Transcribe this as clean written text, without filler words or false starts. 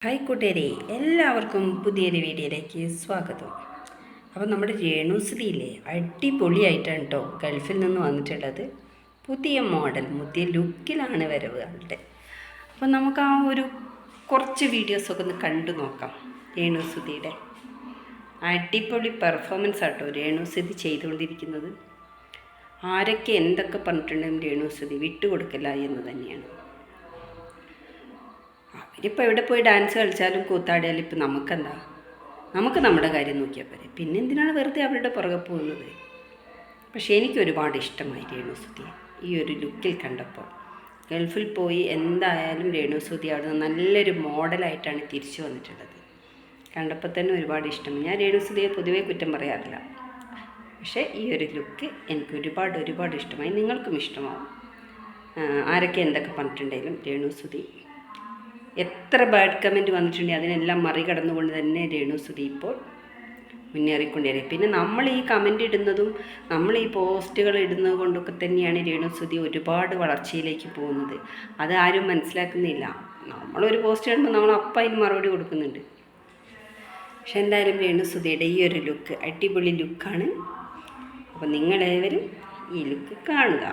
Hi കൂട്ടുകാരെ, എല്ലാവർക്കും പുതിയൊരു വീഡിയോയിലേക്ക് സ്വാഗതം. അപ്പോൾ നമ്മുടെ രേണുസുതിയില്ലേ അടിപൊളിയായിട്ടാണ് കേട്ടോ ഗൾഫിൽ നിന്ന് വന്നിട്ടുള്ളത്. പുതിയ മോഡൽ പുതിയ ലുക്കിലാണ് വരവ് ആളുടെ. അപ്പോൾ നമുക്ക് ആ ഒരു കുറച്ച് വീഡിയോസൊക്കെ ഒന്ന് കണ്ടു നോക്കാം. രേണുസുതിയുടെ അടിപൊളി പെർഫോമൻസ് ആട്ടോ രേണുസുതി ചെയ്തുകൊണ്ടിരിക്കുന്നത്. ആരൊക്കെ എന്തൊക്കെ പറഞ്ഞിട്ടുണ്ടെങ്കിലും രേണുസുതി വിട്ടുകൊടുക്കില്ല എന്ന് തന്നെയാണ്. അവരിപ്പോൾ എവിടെ പോയി ഡാൻസ് കളിച്ചാലും കൂത്താടിയാലും ഇപ്പം നമുക്കെന്താ, നമുക്ക് നമ്മുടെ കാര്യം നോക്കിയാൽ പോരെ. പിന്നെ എന്തിനാണ് വെറുതെ അവരുടെ പുറകെ പോകുന്നത്? പക്ഷേ എനിക്ക് ഒരുപാട് ഇഷ്ടമായി രേണുസുതിയെ ഈ ഒരു ലുക്കിൽ കണ്ടപ്പോൾ. ഗൾഫിൽ പോയി എന്തായാലും രേണുസുതി അവിടെ നല്ലൊരു മോഡലായിട്ടാണ് തിരിച്ചു വന്നിട്ടുള്ളത്. കണ്ടപ്പോൾ തന്നെ ഒരുപാട് ഇഷ്ടമായി. ഞാൻ രേണുസുതിയെ പൊതുവേ കുറ്റം പറയാറില്ല, പക്ഷേ ഈ ഒരു ലുക്ക് എനിക്ക് ഒരുപാട് ഇഷ്ടമായി. നിങ്ങൾക്കും ഇഷ്ടമാവും. ആരൊക്കെ എന്തൊക്കെ പറഞ്ഞിട്ടുണ്ടെങ്കിലും രേണുസുതി എത്ര ബാഡ് കമൻറ്റ് വന്നിട്ടുണ്ടെങ്കിൽ അതിനെല്ലാം മറികടന്നുകൊണ്ട് തന്നെ രേണുസുതി ഇപ്പോൾ മുന്നേറിക്കൊണ്ടേയിരിക്കും. പിന്നെ നമ്മൾ ഈ കമൻ്റ് ഇടുന്നതും നമ്മൾ ഈ പോസ്റ്റുകൾ ഇടുന്നത് കൊണ്ടൊക്കെ തന്നെയാണ് രേണുസുതി ഒരുപാട് വളർച്ചയിലേക്ക് പോകുന്നത്. അത് ആരും മനസ്സിലാക്കുന്നില്ല. നമ്മളൊരു പോസ്റ്റ് ഇടുമ്പോൾ നമ്മൾ അപ്പം അതിന് മറുപടി കൊടുക്കുന്നുണ്ട്. പക്ഷെ എന്തായാലും രേണുസുതിയുടെ ഈ ഒരു ലുക്ക് അടിപൊളി ലുക്കാണ്. അപ്പോൾ നിങ്ങളേവരും ഈ ലുക്ക് കാണുക.